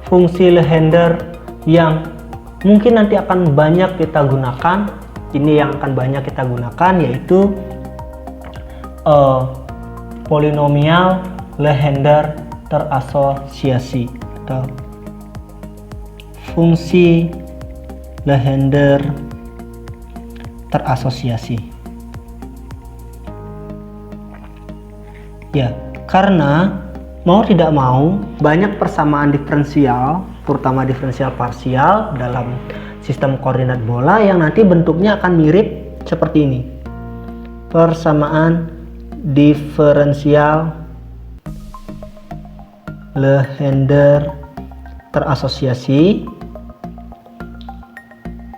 fungsi Legendre yang mungkin nanti akan banyak kita gunakan. Ini yang akan banyak kita gunakan, yaitu polinomial Legendre terasosiasi atau fungsi Legendre terasosiasi. Ya, karena mau tidak mau banyak persamaan diferensial, terutama diferensial parsial dalam sistem koordinat bola yang nanti bentuknya akan mirip seperti ini. Persamaan diferensial Legendre terasosiasi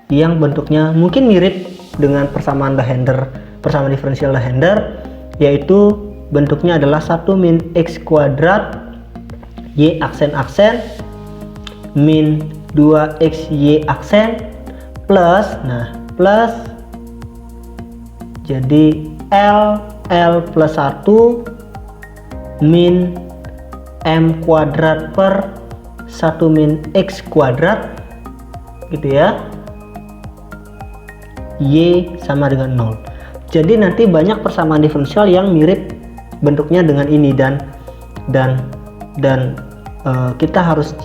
yang bentuknya mungkin mirip dengan persamaan Legendre, persamaan diferensial Legendre, yaitu bentuknya adalah 1 min x kuadrat y aksen min 2xy aksen plus, nah plus, jadi L plus 1 min m kuadrat per 1 min x kuadrat gitu ya. Y sama dengan 0. Jadi nanti banyak persamaan diferensial yang mirip bentuknya dengan ini, dan kita harus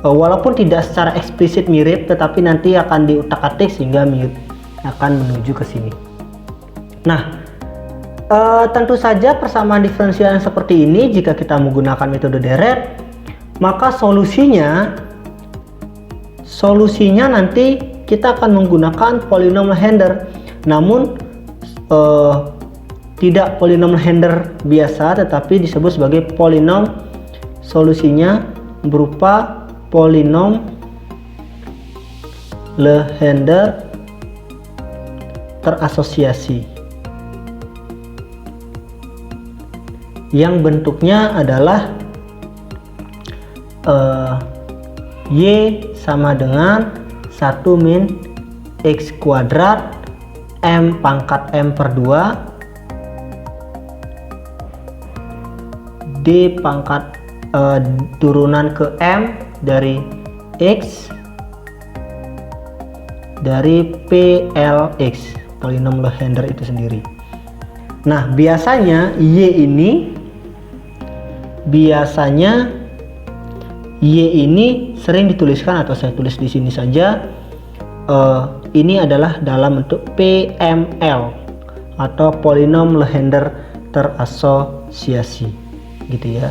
walaupun tidak secara eksplisit mirip, tetapi nanti akan diutak-atik sehingga akan menuju ke sini. Nah, tentu saja persamaan diferensial yang seperti ini jika kita menggunakan metode deret, maka solusinya nanti kita akan menggunakan polinom Lehender, namun tidak polinom Lehender biasa, tetapi disebut sebagai polinom. Solusinya berupa polinom Lehender terasosiasi yang bentuknya adalah Y sama dengan 1 min X kuadrat M pangkat M per 2 D pangkat turunan ke M dari X dari PLX, polinom Lehender itu sendiri. Nah, biasanya Y ini sering dituliskan, atau saya tulis di sini saja, ini adalah dalam bentuk PML atau polinom Lehender terasosiasi, gitu ya.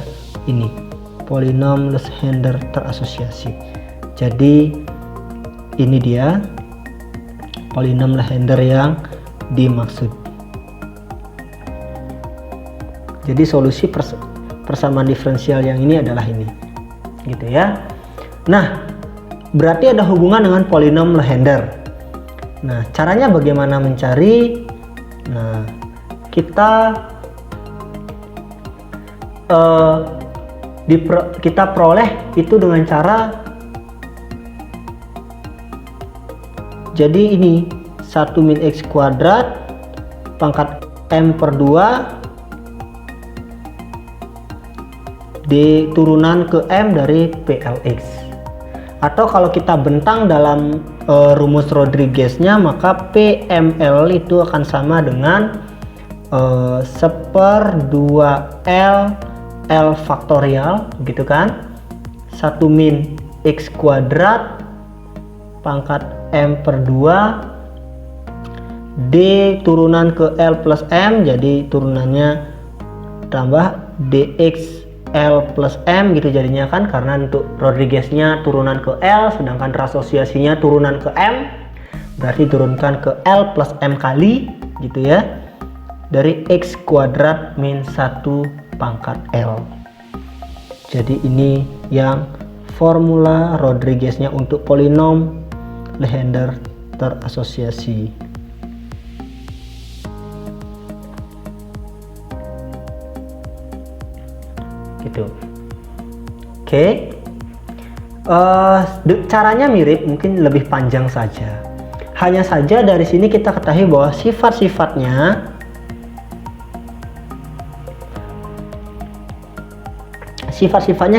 Ini polinom Lehender terasosiasi. Jadi ini dia polinom Lehender yang dimaksud. Jadi solusi persamaan diferensial yang ini adalah ini, gitu ya. Nah, berarti ada hubungan dengan polinom Lehender. Nah, caranya bagaimana mencari? Nah, kita peroleh itu dengan cara, jadi ini 1 min X kuadrat pangkat M per 2 D turunan ke M dari PLX. Atau kalau kita bentang dalam rumus Rodriguez-nya, maka PML itu akan sama dengan 1/2L L faktorial, gitu kan, 1 min X kuadrat pangkat M per 2 D turunan ke L plus M, jadi turunannya tambah DX L plus M gitu jadinya kan, karena untuk Rodriguez-nya turunan ke L, sedangkan rasosiasinya turunan ke M, berarti turunkan ke L plus M kali, gitu ya, dari X kuadrat min 1 pangkat L. Jadi ini yang formula Rodriguez-nya untuk polinom Lehender terasosiasi. Gitu. Oke. Caranya mirip, mungkin lebih panjang saja. Hanya saja dari sini kita ketahui bahwa sifat-sifatnya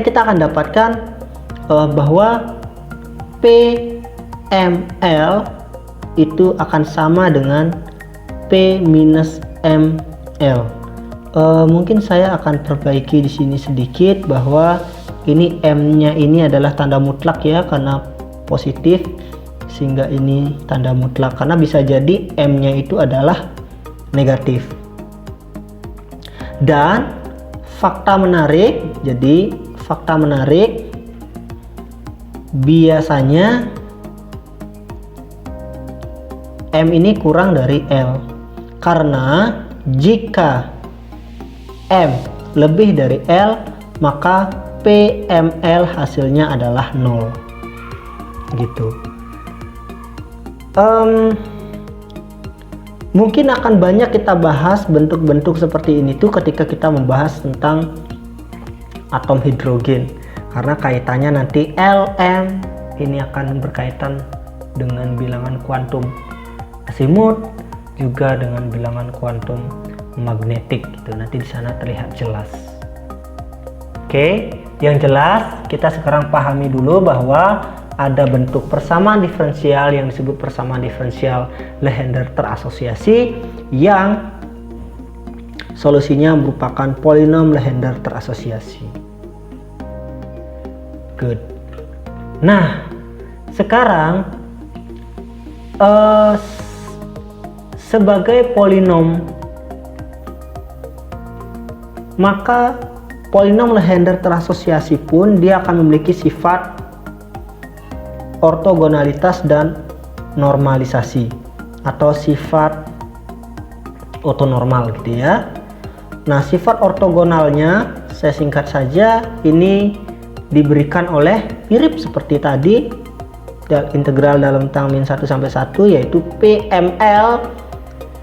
kita akan dapatkan bahwa PML itu akan sama dengan P minus ML. Mungkin saya akan perbaiki di sini sedikit bahwa ini M-nya ini adalah tanda mutlak ya, karena positif, sehingga ini tanda mutlak, karena bisa jadi M-nya itu adalah negatif. Dan fakta menarik, jadi fakta menarik biasanya M ini kurang dari L, karena jika M lebih dari L, maka PML hasilnya adalah 0, gitu. Mungkin akan banyak kita bahas bentuk-bentuk seperti ini tuh ketika kita membahas tentang atom hidrogen, karena kaitannya nanti Lm ini akan berkaitan dengan bilangan kuantum asimut, juga dengan bilangan kuantum magnetik, gitu. Nanti di sana terlihat jelas. Oke, yang jelas kita sekarang pahami dulu bahwa ada bentuk persamaan diferensial yang disebut persamaan diferensial Legendre terasosiasi yang solusinya merupakan polinom Legendre terasosiasi. Good. Nah, sekarang sebagai polinom, maka polinom Legendre terasosiasi pun dia akan memiliki sifat ortogonalitas dan normalisasi atau sifat otonormal gitu ya. Nah, sifat ortogonalnya saya singkat saja, ini diberikan oleh mirip seperti tadi integral dalam tang min 1 sampai 1, yaitu PML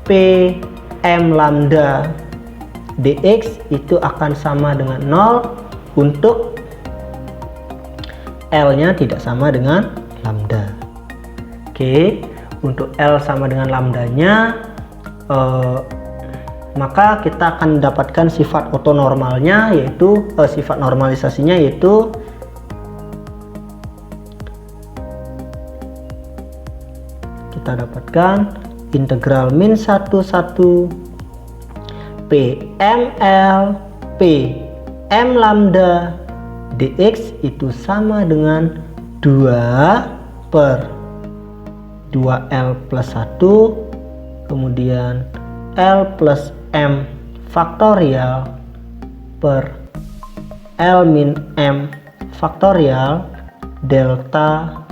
PM lambda dx itu akan sama dengan 0 untuk L nya tidak sama dengan lambda. Oke, untuk L sama dengan lambdanya, maka kita akan mendapatkan sifat otonormalnya, yaitu sifat normalisasinya, yaitu kita dapatkan integral min 1 PML PM lambda dx itu sama dengan 2 per 2L plus 1 kemudian L plus M faktorial per L min M faktorial delta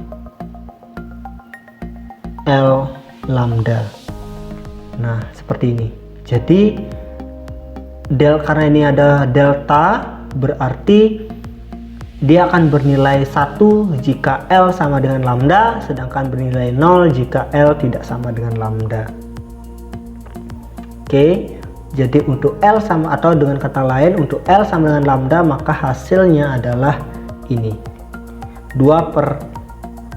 L lambda. Nah, seperti ini. Jadi karena ini ada delta, berarti dia akan bernilai 1 jika L sama dengan lambda, sedangkan bernilai 0 jika L tidak sama dengan lambda. Oke, jadi untuk L sama, atau dengan kata lain untuk L sama dengan lambda, maka hasilnya adalah ini 2 per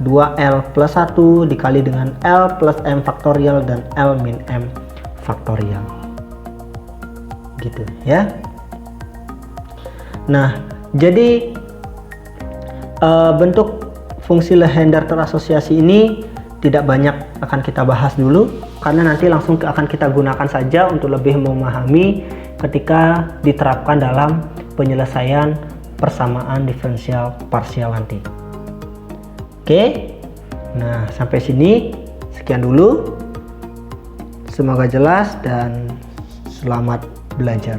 2L plus 1 dikali dengan L plus M faktorial dan L min M faktorial, gitu ya. Nah, jadi bentuk fungsi Legendre terasosiasi ini tidak banyak akan kita bahas dulu, karena nanti langsung akan kita gunakan saja untuk lebih memahami ketika diterapkan dalam penyelesaian persamaan diferensial parsial nanti. Oke, nah sampai sini sekian dulu. Semoga jelas dan selamat belajar.